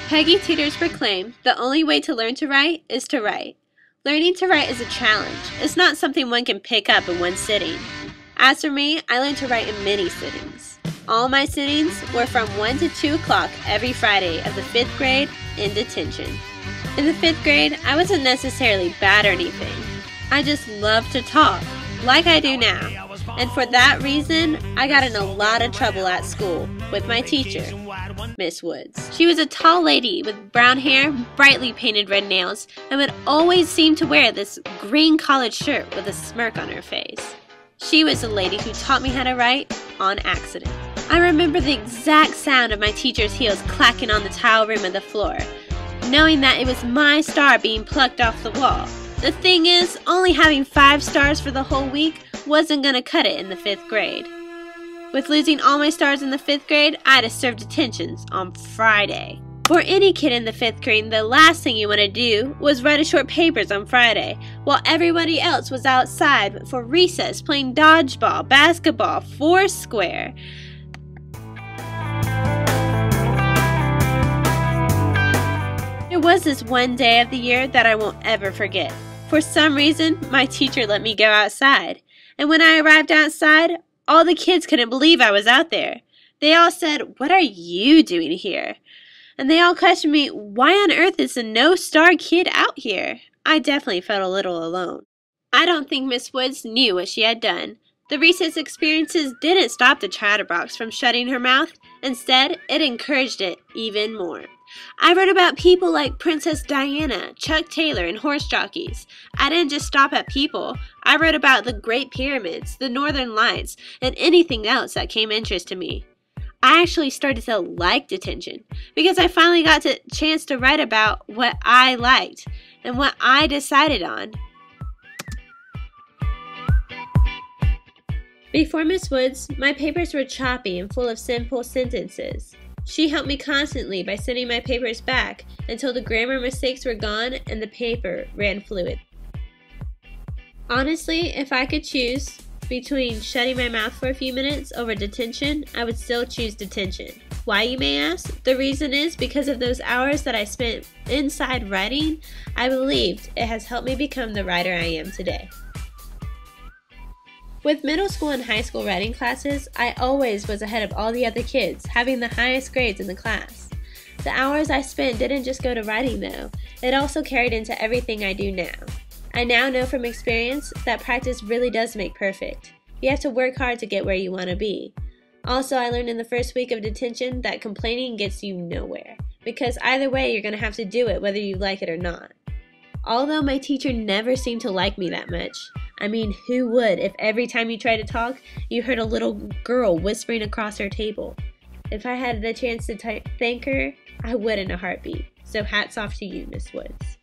Peggy tutors proclaim the only way to learn to write is to write. Learning to write is a challenge. It's not something one can pick up in one sitting. As for me, I learned to write in many sittings. All my sittings were from 1 to 2 o'clock every Friday of the 5th grade in detention. In the 5th grade, I wasn't necessarily bad or anything. I just loved to talk, like I do now. And for that reason, I got in a lot of trouble at school with my teacher, Miss Woods. She was a tall lady with brown hair, brightly painted red nails, and would always seem to wear this green collared shirt with a smirk on her face. She was the lady who taught me how to write on accident. I remember the exact sound of my teacher's heels clacking on the tile rim of the floor, knowing that it was my star being plucked off the wall. The thing is, only having 5 stars for the whole week wasn't going to cut it in the 5th grade. With losing all my stars in the 5th grade, I had to serve detentions on Friday. For any kid in the 5th grade, the last thing you want to do was write a short papers on Friday, while everybody else was outside for recess playing dodgeball, basketball, foursquare. There was this one day of the year that I won't ever forget. For some reason, my teacher let me go outside. And when I arrived outside, all the kids couldn't believe I was out there. They all said, "What are you doing here?" And they all questioned me, why on earth is a no-star kid out here? I definitely felt a little alone. I don't think Miss Woods knew what she had done. The recess experiences didn't stop the chatterbox from shutting her mouth. Instead, it encouraged it even more. I wrote about people like Princess Diana, Chuck Taylor, and horse jockeys. I didn't just stop at people. I wrote about the Great Pyramids, the Northern Lights, and anything else that came interest to me. I actually started to like detention because I finally got a chance to write about what I liked and what I decided on. Before Miss Woods, my papers were choppy and full of simple sentences. She helped me constantly by sending my papers back until the grammar mistakes were gone and the paper ran fluid. Honestly, if I could choose between shutting my mouth for a few minutes over detention, I would still choose detention. Why, you may ask? The reason is because of those hours that I spent inside writing. I believed it has helped me become the writer I am today. With middle school and high school writing classes, I always was ahead of all the other kids, having the highest grades in the class. The hours I spent didn't just go to writing though, it also carried into everything I do now. I now know from experience that practice really does make perfect. You have to work hard to get where you want to be. Also, I learned in the first week of detention that complaining gets you nowhere, because either way you're going to have to do it whether you like it or not. Although my teacher never seemed to like me that much. I mean, who would if every time you tried to talk, you heard a little girl whispering across her table? If I had the chance to thank her, I would in a heartbeat. So hats off to you, Miss Woods.